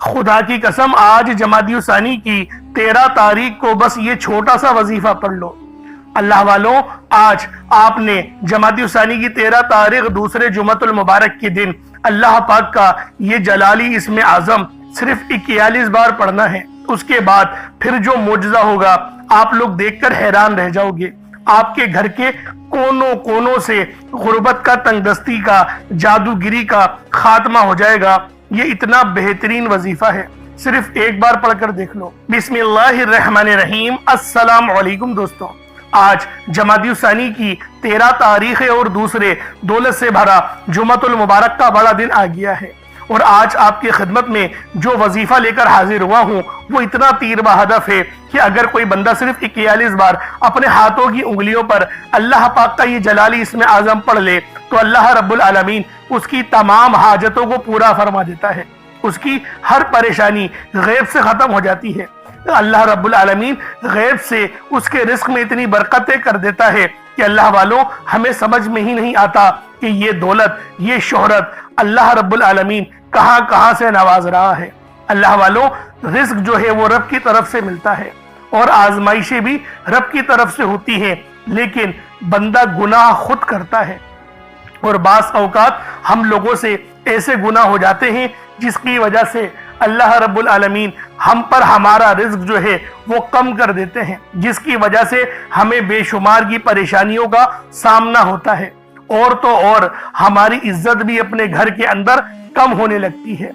خدا کی قسم آج جمادی ثانی کی 13 تاریخ کو بس یہ چھوٹا سا وظیفہ پڑھ لو۔ اللہ والوں، آج آپ نے جمادی ثانی کی 13 تاریخ دوسرے جمعۃ المبارک کے دن اللہ پاک کا یہ جلالی اسم اعظم صرف 41 بار پڑھنا ہے۔ اس کے بعد پھر جو معجزہ ہوگا آپ لوگ دیکھ کر حیران رہ جاؤ گے۔ آپ کے گھر کے کونوں کونوں سے غربت کا، تنگ دستی کا، جادوگری کا خاتمہ ہو جائے گا۔ یہ اتنا بہترین وظیفہ ہے، صرف ایک بار پڑھ کر دیکھ لو۔ بسم اللہ الرحمن الرحیم۔ السلام علیکم دوستوں، آج جمادی ثانی کی 13 تاریخ ہے اور دوسرے دولت سے بھرا جمعۃ المبارک کا بڑا دن آ گیا ہے، اور آج آپ کی خدمت میں جو وظیفہ لے کر حاضر ہوا ہوں وہ اتنا تیر بہدف ہے کہ اگر کوئی بندہ صرف 41 بار اپنے ہاتھوں کی انگلیوں پر اللہ پاک کا یہ جلالی اسم اعظم پڑھ لے تو اللہ رب العالمین اس کی تمام حاجتوں کو پورا فرما دیتا ہے۔ اس کی ہر پریشانی غیب سے ختم ہو جاتی ہے۔ اللہ رب العالمین غیب سے اس کے رزق میں اتنی برکتیں کر دیتا ہے کہ اللہ والوں ہمیں سمجھ میں ہی نہیں آتا کہ یہ دولت، یہ شہرت اللہ رب العالمین کہاں کہاں سے نواز رہا ہے۔ اللہ والوں، رزق جو ہے وہ رب کی طرف سے ملتا ہے اور آزمائشیں بھی رب کی طرف سے ہوتی ہیں، لیکن بندہ گناہ خود کرتا ہے، اور بعض اوقات ہم لوگوں سے ایسے گناہ ہو جاتے ہیں جس کی وجہ سے اللہ رب العالمین ہم پر ہمارا رزق جو ہے وہ کم کر دیتے ہیں، جس کی وجہ سے ہمیں بے شمار کی پریشانیوں کا سامنا ہوتا ہے، اور تو اور ہماری عزت بھی اپنے گھر کے اندر کم ہونے لگتی ہے۔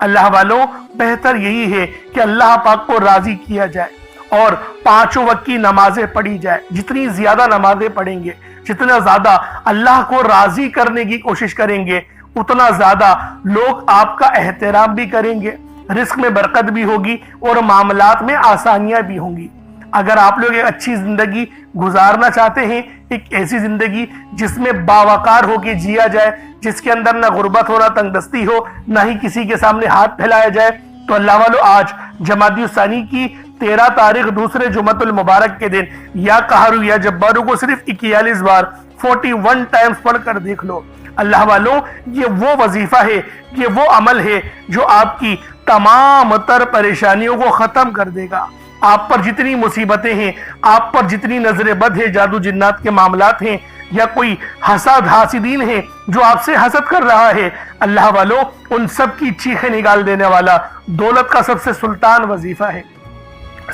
اللہ والوں، بہتر یہی ہے کہ اللہ پاک کو راضی کیا جائے اور 5 وقت کی نمازیں پڑھی جائے۔ جتنی زیادہ نمازیں پڑھیں گے، جتنا زیادہ اللہ کو راضی کرنے کی کوشش کریں گے، اتنا زیادہ لوگ آپ کا احترام بھی کریں گے، رزق میں برکت بھی ہوگی اور معاملات میں آسانیاں بھی ہوں گی۔ اگر آپ لوگ ایک اچھی زندگی گزارنا چاہتے ہیں، ایک ایسی زندگی جس میں باوقار ہو کے جیا جائے، جس کے اندر نہ غربت ہو، نہ تنگ دستی ہو، نہ ہی کسی کے سامنے ہاتھ پھیلایا جائے، تو اللہ والو آج جمادی ثانی کی 13 تاریخ دوسرے جمعۃ المبارک کے دن یا قہر یا جبارو کو صرف 41 بار 41 ٹائمز پڑھ کر دیکھ لو۔ اللہ والوں، یہ وہ وظیفہ ہے، یہ وہ عمل ہے جو آپ کی تمام تر پریشانیوں کو ختم کر دے گا۔ آپ پر جتنی مصیبتیں ہیں، آپ پر جتنی نظر بد ہے، جادو جنات کے معاملات ہیں، یا کوئی حسد حاسدین ہیں جو آپ سے حسد کر رہا ہے، اللہ والوں ان سب کی چیخیں نکال دینے والا دولت کا سب سے سلطان وظیفہ ہے۔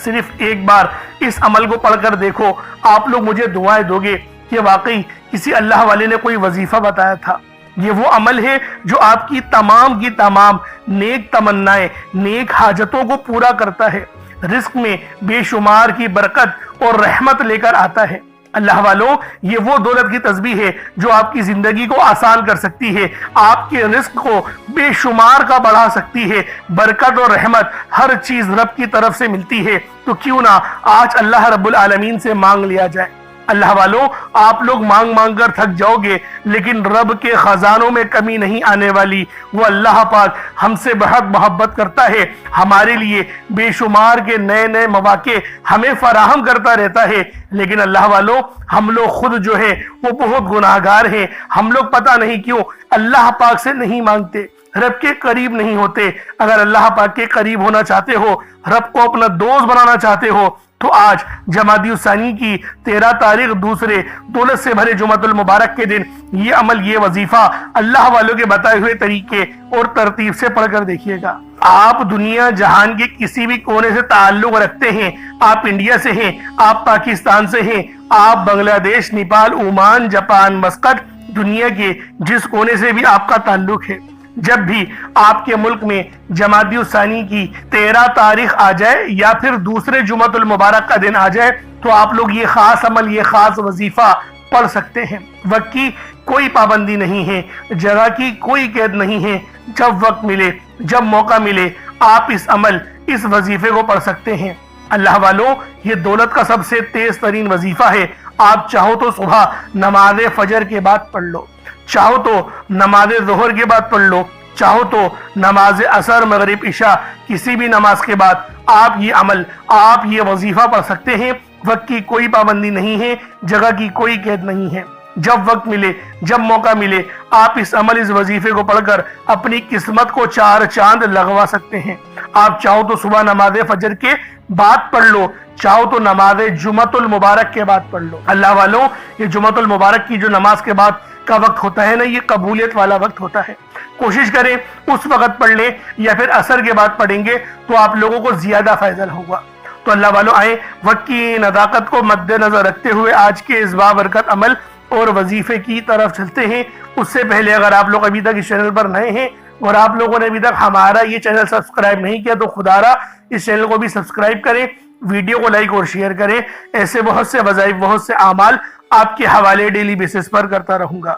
صرف ایک بار اس عمل کو پڑھ کر دیکھو، آپ لوگ مجھے دعائیں دو گے کہ واقعی کسی اللہ والے نے کوئی وظیفہ بتایا تھا۔ یہ وہ عمل ہے جو آپ کی تمام نیک تمنائیں، نیک حاجتوں کو پورا کرتا ہے، رزق میں بے شمار کی برکت اور رحمت لے کر آتا ہے۔ اللہ والوں، یہ وہ دولت کی تسبیح ہے جو آپ کی زندگی کو آسان کر سکتی ہے، آپ کے رزق کو بے شمار کا بڑھا سکتی ہے۔ برکت اور رحمت ہر چیز رب کی طرف سے ملتی ہے، تو کیوں نہ آج اللہ رب العالمین سے مانگ لیا جائے۔ اللہ والوں، آپ لوگ مانگ مانگ کر تھک جاؤ گے، لیکن رب کے خزانوں میں کمی نہیں آنے والی۔ وہ اللہ پاک ہم سے بہت محبت کرتا ہے، ہمارے لیے بے شمار کے نئے مواقع ہمیں فراہم کرتا رہتا ہے، لیکن اللہ والوں ہم لوگ خود جو ہے وہ بہت گناہگار ہیں۔ ہم لوگ پتہ نہیں کیوں اللہ پاک سے نہیں مانگتے، رب کے قریب نہیں ہوتے۔ اگر اللہ پاک کے قریب ہونا چاہتے ہو، رب کو اپنا دوست بنانا چاہتے ہو، تو آج جمادی ثانی کی 13 تاریخ دوسرے دولت سے بھرے جمعۃ المبارک کے دن یہ عمل، یہ وظیفہ اللہ والوں کے بتائے ہوئے طریقے اور ترتیب سے پڑھ کر دیکھیے گا۔ آپ دنیا جہان کے کسی بھی کونے سے تعلق رکھتے ہیں، آپ انڈیا سے ہیں، آپ پاکستان سے ہیں، آپ بنگلہ دیش، نیپال، عمان، جاپان، مسقط، دنیا کے جس کونے سے بھی آپ کا تعلق ہے، جب بھی آپ کے ملک میں جمادی ثانی کی 13 تاریخ آ جائے یا پھر دوسرے جمعۃ المبارک کا دن آ جائے، تو آپ لوگ یہ خاص عمل، یہ خاص وظیفہ پڑھ سکتے ہیں۔ وقت کی کوئی پابندی نہیں ہے، جگہ کی کوئی قید نہیں ہے، جب وقت ملے، جب موقع ملے، آپ اس عمل، اس وظیفے کو پڑھ سکتے ہیں۔ اللہ والوں، یہ دولت کا سب سے تیز ترین وظیفہ ہے۔ آپ چاہو تو صبح نماز فجر کے بعد پڑھ لو، چاہو تو نماز ظہر کے بعد پڑھ لو، چاہو تو نماز عصر، مغرب، عشاء، کسی بھی نماز کے بعد آپ یہ عمل، آپ یہ وظیفہ پڑھ سکتے ہیں۔ وقت کی کوئی پابندی نہیں ہے، جگہ کی کوئی قید نہیں ہے۔ جب وقت ملے، جب موقع ملے، آپ اس عمل، اس وظیفے کو پڑھ کر اپنی قسمت کو 4 چاند لگوا سکتے ہیں۔ آپ چاہو تو صبح نماز فجر کے بعد پڑھ لو، چاہو تو نماز جمعۃ المبارک کے بعد پڑھ لو۔ اللہ والوں، یہ جمعۃ المبارک کی جو نماز کے بعد کا وقت ہوتا ہے نا، یہ قبولیت والا وقت ہوتا ہے۔ کوشش کریں اس وقت پڑھ لیں، یا پھر عصر کے بعد پڑھیں گے تو آپ لوگوں کو زیادہ فائدہ ہوگا۔ تو اللہ والوں، آئیں وقت کی نزاکت کو مد نظر رکھتے ہوئے آج کے اس بابرکت عمل اور وظیفے کی طرف چلتے ہیں۔ اس سے پہلے اگر آپ لوگ ابھی تک اس چینل پر نئے ہیں اور آپ لوگوں نے ابھی تک ہمارا یہ چینل سبسکرائب نہیں کیا، تو خدا را اس چینل کو بھی سبسکرائب کریں، ویڈیو کو لائک اور شیئر کریں۔ ایسے بہت سے وظائف، بہت سے اعمال آپ کے حوالے ڈیلی بیسس پر کرتا رہوں گا۔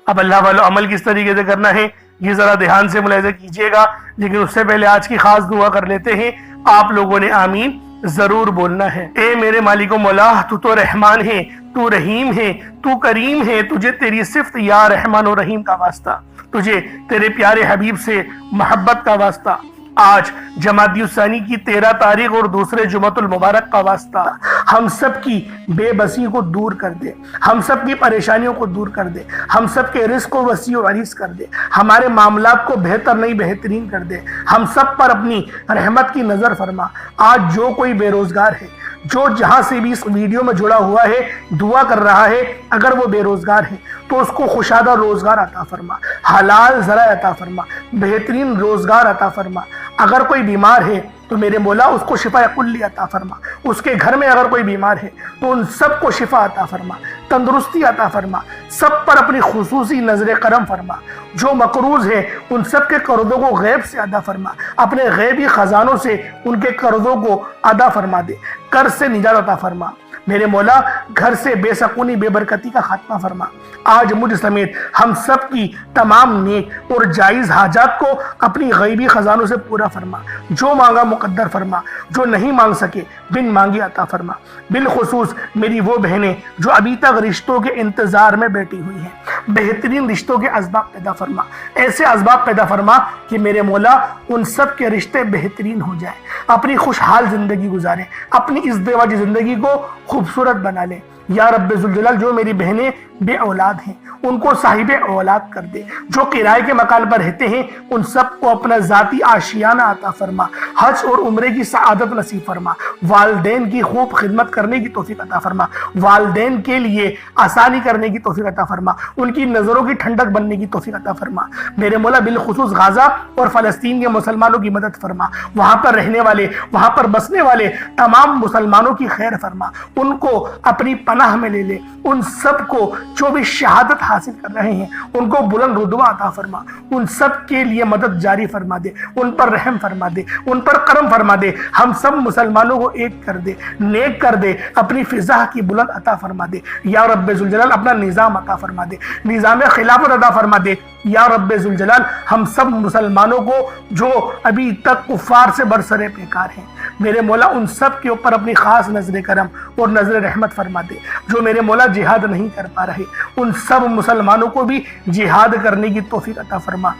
اب اللہ والوں، عمل کس طریقے سے کرنا ہے یہ ذرا دھیان سے ملاحظہ کیجئے گا، لیکن اس سے پہلے آج کی خاص دعا کر لیتے ہیں۔ آپ لوگوں نے آمین ضرور بولنا ہے۔ اے میرے مالک و مولا، تو تو رحمان ہے، تو رحیم ہے، تو کریم ہے، تجھے تیری صفت یا رحمان و رحیم کا واسطہ، تجھے تیرے پیارے حبیب سے محبت کا واسطہ، آج جمادی الثانی کی 13 تاریخ اور دوسرے جمعۃ المبارک کا واسطہ، ہم سب کی بے بسی کو دور کر دے، ہم سب کی پریشانیوں کو دور کر دے، ہم سب کے رزق کو وسیع و عریض کر دے، ہمارے معاملات کو بہتر نہیں بہترین کر دے، ہم سب پر اپنی رحمت کی نظر فرما۔ آج جو کوئی بے روزگار ہے، جو جہاں سے بھی اس ویڈیو میں جڑا ہوا ہے، دعا کر رہا ہے، اگر وہ بے روزگار ہے تو اس کو خوشادہ روزگار عطا فرما، حلال ذرائع عطا فرما، بہترین روزگار عطا فرما۔ اگر کوئی بیمار ہے تو میرے مولا اس کو شفا کلی عطا فرما، اس کے گھر میں اگر کوئی بیمار ہے تو ان سب کو شفا عطا فرما، تندرستی عطا فرما، سب پر اپنی خصوصی نظر کرم فرما۔ جو مقروض ہیں ان سب کے قرضوں کو غیب سے ادا فرما، اپنے غیبی خزانوں سے ان کے قرضوں کو ادا فرما دے، قرض سے نجات عطا فرما۔ میرے مولا گھر سے بے سکونی، بے برکتی کا خاتمہ فرما۔ آج مجھ سمیت ہم سب کی تمام نیک اور جائز حاجات کو اپنی غیبی خزانوں سے پورا فرما، جو مانگا مقدر فرما، جو نہیں مانگ سکے بن مانگی عطا فرما۔ بالخصوص میری وہ بہنیں جو ابھی تک رشتوں کے انتظار میں بیٹھی ہوئی ہیں، بہترین رشتوں کے اسباب پیدا فرما، ایسے اسباب پیدا فرما کہ میرے مولا ان سب کے رشتے بہترین ہو جائیں، اپنی خوشحال زندگی گزاریں، اپنی ازدواجی زندگی کو خوبصورت بنا لیں۔ یا رب ذوالجلال، جو میری بہنیں بے اولاد ہیں ان کو صاحب اولاد کر دے، جو کرائے کے مکان پر رہتے ہیں ان سب کو اپنا ذاتی آشیانہ عطا فرما، حج اور عمرے کی سعادت نصیب فرما، والدین کی خوب خدمت کرنے کی توفیق عطا فرما، والدین کے لیے آسانی کرنے کی توفیق عطا فرما، ان کی نظروں کی ٹھنڈک بننے کی توفیق عطا فرما۔ میرے مولا بالخصوص غزہ اور فلسطین کے مسلمانوں کی مدد فرما، وہاں پر رہنے والے، وہاں پر بسنے والے تمام مسلمانوں کی خیر فرما، ان کو اپنی پناہ میں لے لے، ان سب کو جو بھی شہادت حاصل کر رہے ہیں ان کو بلند رتبہ عطا فرما، ان سب کے لیے مدد جاری فرما دے، ان پر رحم فرما دے، ان پر کرم فرما دے، ہم سب مسلمانوں کو ایک کر دے، نیک کر دے، اپنی فضا کی بلند عطا فرما دے۔ یا رب ذوالجلال اپنا نظام عطا فرما دے، نظام خلافت عطا فرما دے۔ یا رب ذوالجلال ہم سب مسلمانوں کو جو ابھی تک کفار سے برسرے پیکار ہیں، میرے مولا ان سب کے اوپر اپنی خاص نظر کرم اور نظر رحمت فرما دے۔ جو میرے مولا جہاد نہیں کر پا رہے ان سب مسلمانوں کو بھی جہاد کرنے کی توفیق عطا فرما،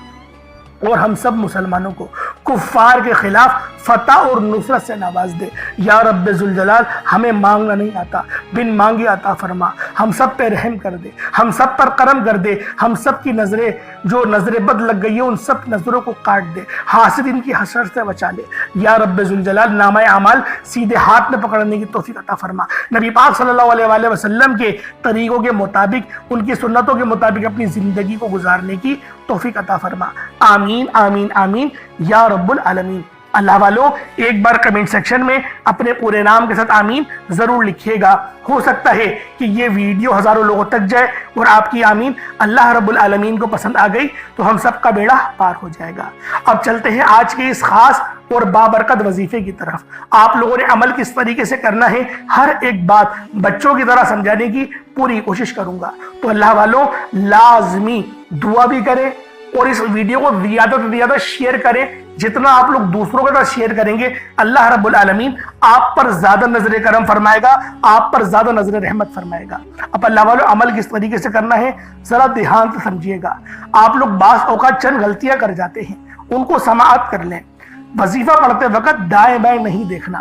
اور ہم سب مسلمانوں کو کفار کے خلاف فتح اور نصرت سے نواز دے۔ یا رب ذوالجلال ہمیں مانگنا نہیں آتا، بن مانگے عطا فرما، ہم سب پہ رحم کر دے، ہم سب پر کرم کر دے، ہم سب کی نظریں جو نظر بد لگ گئی ہیں ان سب نظروں کو کاٹ دے، حاسدین کی حسد سے بچا لے۔ یا رب ذوالجلال نامہ اعمال سیدھے ہاتھ میں پکڑنے کی توفیق عطا فرما، نبی پاک صلی اللہ علیہ وآلہ وسلم کے طریقوں کے مطابق، ان کی سنتوں کے مطابق اپنی زندگی کو گزارنے کی توفیق عطا فرما۔ آمین آمین آمین یا رب العالمین۔ اللہ والوں، ایک بار کمنٹ سیکشن میں اپنے پورے نام کے ساتھ آمین ضرور لکھیے گا۔ ہو سکتا ہے کہ یہ ویڈیو ہزاروں لوگوں تک جائے اور آپ کی آمین اللہ رب العالمین کو پسند آ گئی تو ہم سب کا بیڑا پار ہو جائے گا۔ اب چلتے ہیں آج کے اس خاص اور بابرکت وظیفے کی طرف۔ آپ لوگوں نے عمل کس طریقے سے کرنا ہے، ہر ایک بات بچوں کی طرح سمجھانے کی پوری کوشش کروں گا۔ تو اللہ والوں لازمی دعا بھی کریں اور اس ویڈیو کو زیادہ سے زیادہ شیئر کریں۔ جتنا آپ لوگ دوسروں کے ساتھ شیئر کریں گے اللہ رب العالمین آپ پر زیادہ نظر کرم فرمائے گا، آپ پر زیادہ نظر رحمت فرمائے گا۔ اب اللہ والوں عمل کس طریقے سے کرنا ہے ذرا دھیان سے سمجھیے گا۔ آپ لوگ بعض اوقات چند غلطیاں کر جاتے ہیں، ان کو سماعت کر لیں۔ وظیفہ پڑھتے وقت دائیں بائیں نہیں دیکھنا،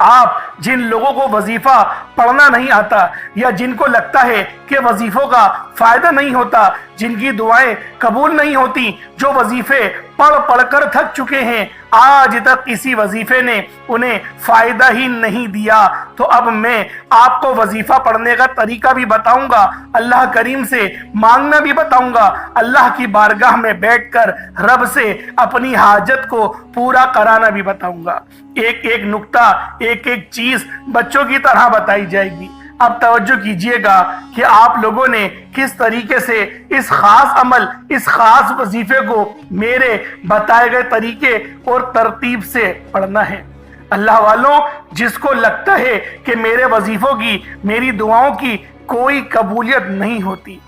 آپ جن لوگوں کو وظیفہ پڑھنا نہیں آتا یا جن کو لگتا ہے کہ وظیفوں کا فائدہ نہیں ہوتا، جن کی دعائیں قبول نہیں ہوتی، جو وظیفے پڑھ پڑھ کر تھک چکے ہیں، آج تک کسی وظیفے نے انہیں فائدہ ہی نہیں دیا، تو اب میں آپ کو وظیفہ پڑھنے کا طریقہ بھی بتاؤں گا، اللہ کریم سے مانگنا بھی بتاؤں گا، اللہ کی بارگاہ میں بیٹھ کر رب سے اپنی حاجت کو پورا کرانا بھی بتاؤں گا۔ ایک ایک نکتہ، ایک ایک چیز بچوں کی طرح بتائی جائے گی۔ اب توجہ کیجئے گا کہ آپ لوگوں نے کس طریقے سے اس خاص عمل، اس خاص وظیفے کو میرے بتائے گئے طریقے اور ترتیب سے پڑھنا ہے۔ اللہ والوں، جس کو لگتا ہے کہ میرے وظیفوں کی، میری دعاؤں کی کوئی قبولیت نہیں ہوتی،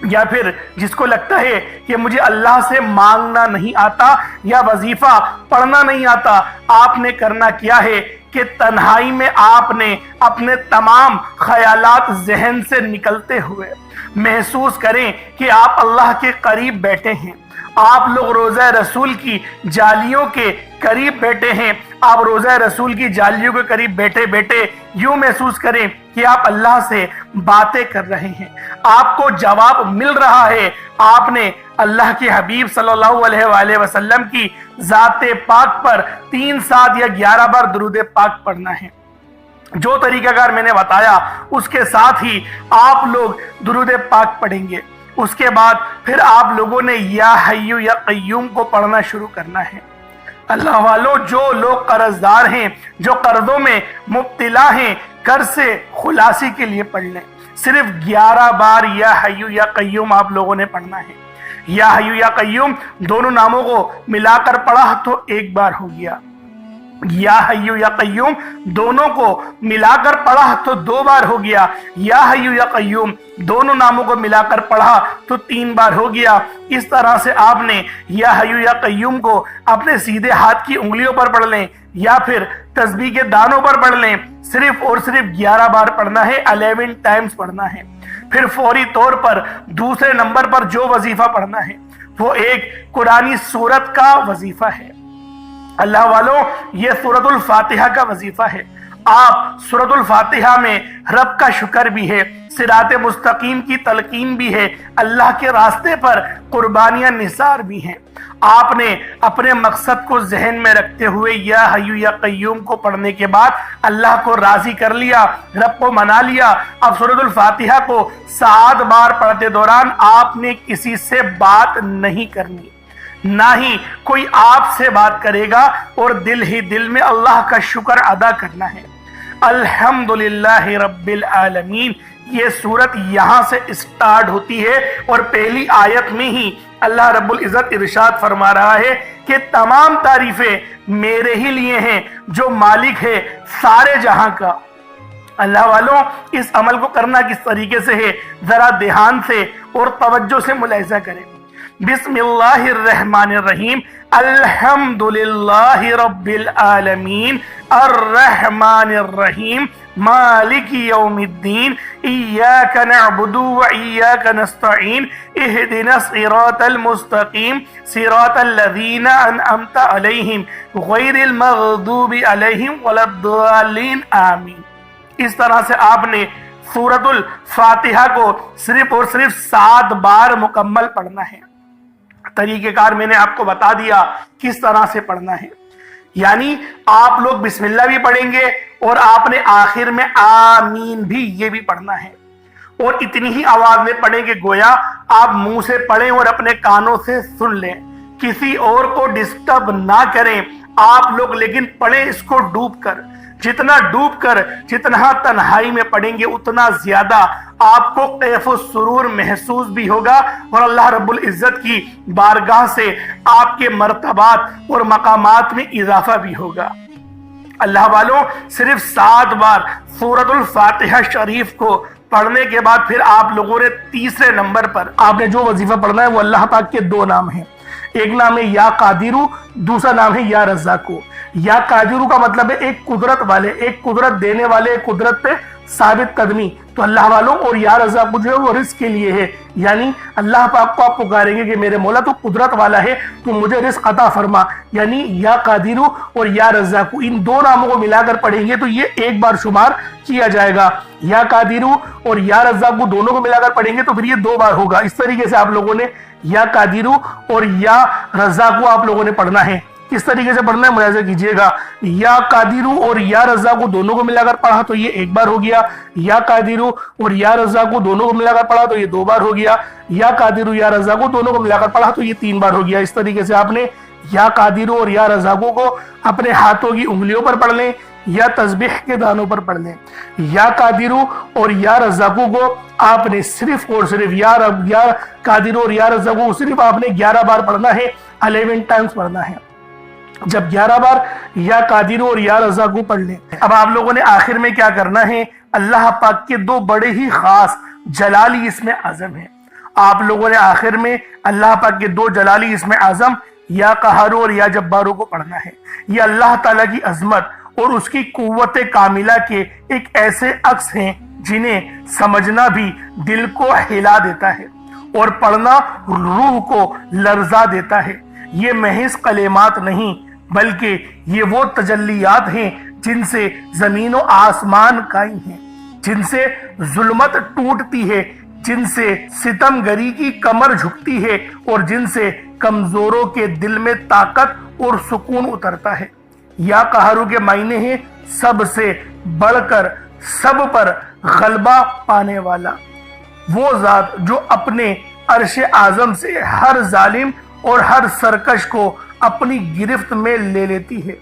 یا پھر جس کو لگتا ہے کہ مجھے اللہ سے مانگنا نہیں آتا یا وظیفہ پڑھنا نہیں آتا، آپ نے کرنا کیا ہے کہ تنہائی میں آپ نے اپنے تمام خیالات ذہن سے نکلتے ہوئے محسوس کریں کہ آپ اللہ کے قریب بیٹھے ہیں، آپ لوگ روضہ رسول کی جالیوں کے قریب بیٹھے ہیں، آپ روضہ رسول کی جالیوں کے قریب بیٹھے بیٹھے یوں محسوس کریں کہ آپ اللہ سے باتیں کر رہے ہیں، آپ کو جواب مل رہا ہے۔ آپ نے اللہ کے حبیب صلی اللہ علیہ وآلہ وسلم کی ذات پاک پر 3 7 یا 11 بار درود پاک پڑھنا ہے۔ جو طریقہ کار میں نے بتایا اس کے ساتھ ہی آپ لوگ درود پاک پڑھیں گے۔ اس کے بعد پھر آپ لوگوں نے یا حیو یا قیوم کو پڑھنا شروع کرنا ہے۔ اللہ والوں، جو لوگ قرض دار ہیں، جو قرضوں میں مبتلا ہیں، قرض سے خلاصی کے لیے پڑھ لیں۔ صرف 11 بار یا حیو یا قیوم آپ لوگوں نے پڑھنا ہے۔ یا حیو یا قیوم دونوں ناموں کو ملا کر پڑھا تو 1 بار ہو گیا، یا حیو یا قیوم دونوں کو ملا کر پڑھا تو 2 بار ہو گیا، یا حیو یا قیوم دونوں ناموں کو ملا کر پڑھا تو 3 بار ہو گیا۔ اس طرح سے آپ نے یا حیو یا قیوم کو اپنے سیدھے ہاتھ کی انگلیوں پر پڑھ لیں یا پھر تسبیح کے دانوں پر پڑھ لیں، صرف اور صرف 11 بار پڑھنا ہے، 11 ٹائمز پڑھنا ہے۔ پھر فوری طور پر دوسرے نمبر پر جو وظیفہ پڑھنا ہے وہ ایک قرآنی سورت کا وظیفہ ہے۔ اللہ والوں، یہ سورۃ الفاتحہ کا وظیفہ ہے۔ آپ سورۃ الفاتحہ میں رب کا شکر بھی ہے، صراط مستقیم کی تلقین بھی ہے، اللہ کے راستے پر قربانیاں نثار بھی ہیں۔ آپ نے اپنے مقصد کو ذہن میں رکھتے ہوئے یا حیو یا قیوم کو پڑھنے کے بعد اللہ کو راضی کر لیا، رب کو منا لیا۔ اب سورۃ الفاتحہ کو 7 بار پڑھتے دوران آپ نے کسی سے بات نہیں کرنی، نہ ہی کوئی آپ سے بات کرے گا، اور دل ہی دل میں اللہ کا شکر ادا کرنا ہے۔ الحمدللہ رب العالمین، یہ سورت یہاں سے اسٹارٹ ہوتی ہے، اور پہلی آیت میں ہی اللہ رب العزت ارشاد فرما رہا ہے کہ تمام تعریفیں میرے ہی لیے ہیں جو مالک ہے سارے جہاں کا۔ اللہ والوں، اس عمل کو کرنا کس طریقے سے ہے ذرا دھیان سے اور توجہ سے ملاحظہ کریں۔ بسم اللہ الرحمن الرحیم، الحمدللہ رب العالمین، الرحمن الرحیم، مالک یوم الدین، ایاک نعبد و ایاک نستعین، اہدنا الصراط المستقیم، صراط الذین انعمت علیہم غیر المغضوب علیہم ولا الضالین، آمین۔ اس طرح سے آپ نے سورۃ الفاتحہ کو صرف اور صرف 7 بار مکمل پڑھنا ہے۔ طریقہ کار میں نے آپ کو بتا دیا کس طرح سے پڑھنا ہے، یعنی آپ لوگ بسم اللہ بھی پڑھیں گے اور آپ نے آخر میں آمین بھی یہ بھی پڑھنا ہے، اور اتنی ہی آواز میں پڑھیں کہ گویا آپ منہ سے پڑھیں اور اپنے کانوں سے سن لیں، کسی اور کو ڈسٹرب نہ کریں آپ لوگ، لیکن پڑھیں اس کو ڈوب کر۔ جتنا ڈوب کر، جتنا تنہائی میں پڑھیں گے اتنا زیادہ آپ کو کیف و سرور محسوس بھی ہوگا، اور اللہ رب العزت کی بارگاہ سے آپ کے مرتبات اور مقامات میں اضافہ بھی ہوگا۔ اللہ والوں، صرف 7 بار سورۃ الفاتحہ شریف کو پڑھنے کے بعد پھر آپ لوگوں نے تیسرے نمبر پر آپ نے جو وظیفہ پڑھنا ہے وہ اللہ پاک کے 2 نام ہیں، ایک نام ہے یا قادرو، دوسرا نام ہے یا رزاقو۔ یا قادرو کا مطلب ہے ایک قدرت والے، ایک قدرت دینے والے، ایک قدرت پہ ثابت قدمی، تو اللہ والوں اور یا رزاق جو ہے وہ رزق کے لیے ہے، یعنی اللہ پاک کو آپ پکاریں گے کہ میرے مولا تو قدرت والا ہے، تو مجھے رزق عطا فرما، یعنی یا قادر اور یا رزاق ان دو ناموں کو ملا کر پڑھیں گے تو یہ ایک بار شمار کیا جائے گا، یا قادر اور یا رزاق دونوں کو ملا کر پڑھیں گے تو پھر یہ دو بار ہوگا۔ اس طریقے سے آپ لوگوں نے یا قادر اور یا رزاق آپ لوگوں نے پڑھنا ہے۔ کس طریقے سے پڑھنا ہے ملاحظہ کیجئے گا، یا قادر اور یا رزاق دونوں کو ملا کر پڑھا تو یہ ایک بار ہو گیا، یا قادر اور یا رزاق دونوں کو ملا کر پڑھا تو یہ دو بار ہو گیا، یا قادر یا رزاق دونوں کو ملا کر پڑھا تو یہ تین بار ہو گیا۔ اس طریقے سے آپ نے یا قادر اور یا رزاق کو اپنے ہاتھوں کی انگلیوں پر پڑھ لیں یا تسبیح کے دانوں پر پڑھ لیں۔ یا قادر اور یا رزاق کو آپ نے صرف اور صرف یا قادر اور یا رزاق کو صرف آپ نے 11 بار پڑھنا ہے، 11 ٹائمز پڑھنا ہے۔ جب 11 بار یا قادر اور یا رزاق پڑھ لیں، اب آپ لوگوں نے آخر میں کیا کرنا ہے، اللہ پاک کے دو بڑے ہی خاص جلالی اسم اعظم ہیں، آپ لوگوں نے آخر میں اللہ پاک کے دو جلالی اسم اعظم یا قہار اور یا جبارو کو پڑھنا ہے۔ یہ اللہ تعالیٰ کی عظمت اور اس کی قوت کاملہ کے ایک ایسے عکس ہیں جنہیں سمجھنا بھی دل کو ہلا دیتا ہے اور پڑھنا روح کو لرزا دیتا ہے۔ یہ محض کلمات نہیں بلکہ یہ وہ تجلیات ہیں جن سے زمین و آسمان قائم ہیں، جن سے ظلمت ٹوٹتی ہے، جن سے ستم گری کی کمر جھکتی ہے اور جن سے کمزوروں کے دل میں طاقت اور سکون اترتا ہے۔ یا قہارو کے معنی ہیں سب سے بڑھ کر سب پر غلبہ پانے والا، وہ ذات جو اپنے عرش اعظم سے ہر ظالم اور ہر سرکش کو اپنی گرفت میں لے لیتی ہے۔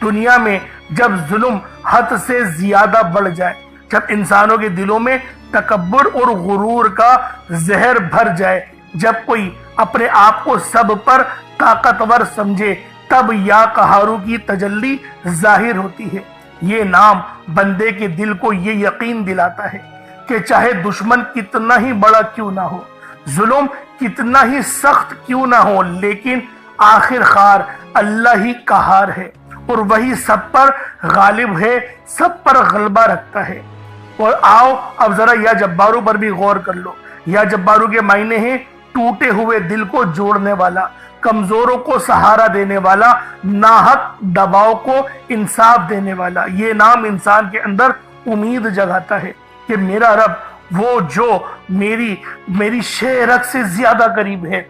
دنیا میں جب ظلم حد سے زیادہ بڑھ جائے، جب انسانوں کے دلوں میں تکبر اور غرور کا زہر بھر جائے، جب کوئی اپنے آپ کو سب پر طاقتور سمجھے، تب یا قہارو کی تجلی ظاہر ہوتی ہے۔ یہ نام بندے کے دل کو یہ یقین دلاتا ہے کہ چاہے دشمن کتنا ہی بڑا کیوں نہ ہو، ظلم کتنا ہی سخت کیوں نہ ہو، لیکن آخر کار اللہ ہی قہار ہے اور وہی سب پر غالب ہے، سب پر غلبہ رکھتا ہے۔ اور آؤ اب ذرا یا جبارو پر بھی غور کر لو۔ یا جبارو کے معنی ہیں ٹوٹے ہوئے دل کو جوڑنے والا، کمزوروں کو سہارا دینے والا، ناحق دباؤ کو انصاف دینے والا۔ یہ نام انسان کے اندر امید جگاتا ہے کہ میرا رب وہ جو میری شہرت سے زیادہ قریب ہے۔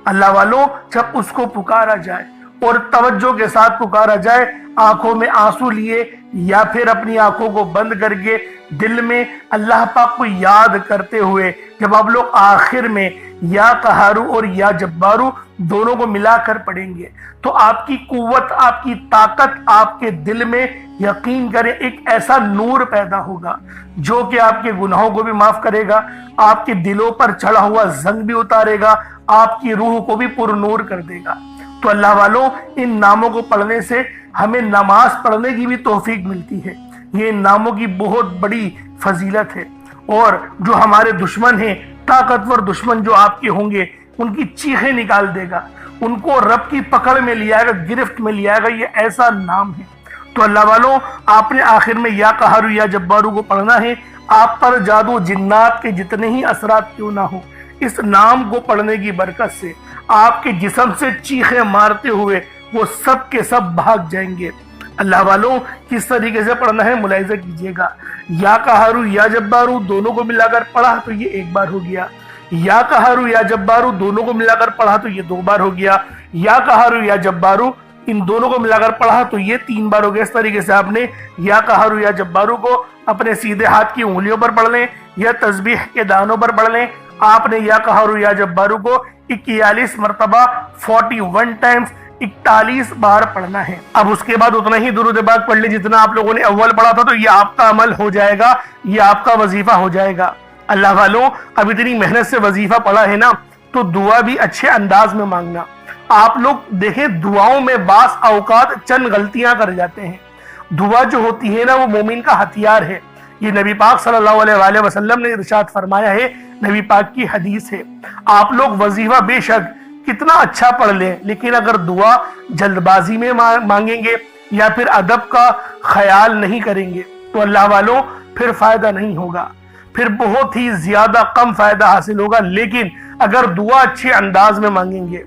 اللہ والوں جب اس کو پکارا جائے اور توجہ کے ساتھ پکارا جائے، آنکھوں میں آنسو لیے یا پھر اپنی آنکھوں کو بند کر کے دل میں اللہ پاک کو یاد کرتے ہوئے، جب آپ لوگ آخر میں یا قہارو اور یا جبارو دونوں کو ملا کر پڑھیں گے تو آپ کی قوت، آپ کی طاقت، آپ کے دل میں یقین کریں ایک ایسا نور پیدا ہوگا جو کہ آپ کے گناہوں کو بھی معاف کرے گا، آپ کے دلوں پر چڑھا ہوا زنگ بھی اتارے گا، آپ کی روح کو بھی پر نور کر دے گا۔ تو اللہ والوں ان ناموں کو پڑھنے سے ہمیں نماز پڑھنے کی بھی توفیق ملتی ہے۔ یہ ان ناموں کی بہت بڑی فضیلت ہے، اور جو ہمارے دشمن ہیں، طاقتور دشمن جو آپ کے ہوں گے، ان کی چیخیں نکال دے گا، ان کو رب کی پکڑ میں لے آئے گا، گرفت میں لے آئے گا۔ یہ ایسا نام ہے۔ تو اللہ والوں آپ نے آخر میں یا قہارو یا جبارو کو پڑھنا ہے۔ آپ پر جادو جنات کے جتنے ہی اثرات کیوں نہ ہو، اس نام کو پڑھنے کی برکت سے آپ کے جسم سے چیخیں مارتے ہوئے وہ سب کے سب بھاگ جائیں گے۔ اللہ والوں کس طریقے سے پڑھنا ہے ملاحظہ کیجئے گا۔ یا قہارو یا جبارو دونوں کو ملا کر پڑھا تو یہ ایک بار ہو گیا، یا قہارو یا جبارو دونوں کو ملا کر پڑھا تو یہ دو بار ہو گیا، یا قہارو یا جبارو ان دونوں کو ملا کر پڑھا تو یہ تین بار ہو گیا۔ اس طریقے سے آپ نے یا قہارو یا جبارو کو اپنے سیدھے ہاتھ کی انگلیوں پر پڑھ لیں یا تسبیح کے دانوں پر پڑھ لیں۔ آپ نے یا قہارو یا جبارو کو 41 مرتبہ 41 ٹائمز 41 بار پڑھنا ہے۔ اب اس کے بعد اتنا ہی درود پاک پڑھ لیں جتنا آپ لوگوں نے اول پڑھا تھا، تو یہ آپ کا عمل ہو جائے گا، یہ آپ کا وظیفہ ہو جائے گا۔ اللہ والوں اب اتنی محنت سے وظیفہ پڑھا ہے نا، تو دعا بھی اچھے انداز میں مانگنا۔ آپ لوگ دیکھیں دعاؤں میں بعض اوقات چند غلطیاں کر جاتے ہیں۔ دعا جو ہوتی ہے نا وہ مومن کا ہتھیار ہے، یہ نبی پاک صلی اللہ علیہ وآلہ وسلم نے ارشاد فرمایا ہے، نبی پاک کی حدیث ہے۔ آپ لوگ وظیفہ بے شک کتنا اچھا پڑھ لیں، لیکن اگر دعا جلد بازی میں مانگیں گے یا پھر ادب کا خیال نہیں کریں گے تو اللہ والوں پھر فائدہ نہیں ہوگا، پھر بہت ہی زیادہ کم فائدہ حاصل ہوگا۔ لیکن اگر دعا اچھے انداز میں مانگیں گے،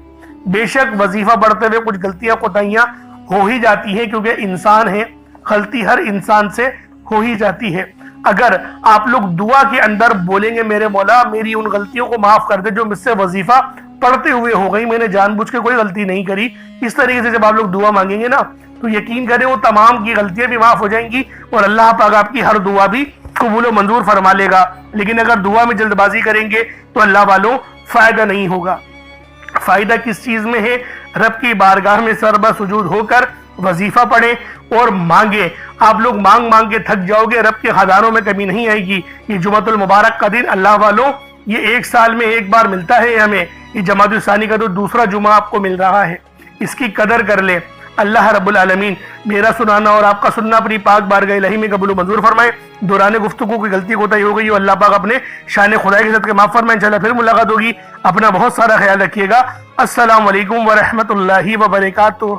بے شک وظیفہ پڑھتے ہوئے کچھ غلطیاں کوتاہیاں ہو ہی جاتی ہیں، کیونکہ انسان ہے، غلطی ہر انسان سے ہو ہی جاتی ہے۔ اگر آپ لوگ دعا کے اندر بولیں گے میرے مولا میری ان غلطیوں کو معاف کر دے جو مجھ سے وظیفہ پڑھتے ہوئے ہو گئی، میں نے جان بوجھ کے کوئی غلطی نہیں کری، اس طریقے سے جب آپ لوگ دعا مانگیں گے نا تو یقین کریں وہ تمام کی غلطیاں بھی معاف ہو جائیں گی اور اللہ پاک آپ کی ہر دعا بھی قبول و منظور فرما لے گا۔ لیکن اگر دعا میں جلد بازی کریں گے تو اللہ والوں فائدہ نہیں ہوگا۔ فائدہ کس چیز میں ہے؟ رب کی بارگاہ میں سربہ سجود ہو کر وظیفہ پڑھیں اور مانگیں۔ آپ لوگ مانگ مانگ کے تھک جاؤ گے، رب کے خزانوں میں کمی نہیں آئے گی۔ یہ جمعۃ المبارک کا دن اللہ والوں یہ ایک سال میں ایک بار ملتا ہے ہمیں، یہ جمادی الثانی کا تو دوسرا جمعہ آپ کو مل رہا ہے، اس کی قدر کر لیں۔ اللہ رب العالمین میرا سنانا اور آپ کا سننا اپنی پاک بارگاہ الہی میں قبول و منظور فرمائے۔ دوران گفتگو کی غلطی کوتاہی ہو گئی اور اللہ پاک اپنے شان خدائی کے ساتھ کے معاف فرمائے۔ انشاءاللہ پھر ملاقات ہوگی، اپنا بہت سارا خیال رکھیے گا۔ السلام علیکم ورحمۃ اللہ وبرکاتہ۔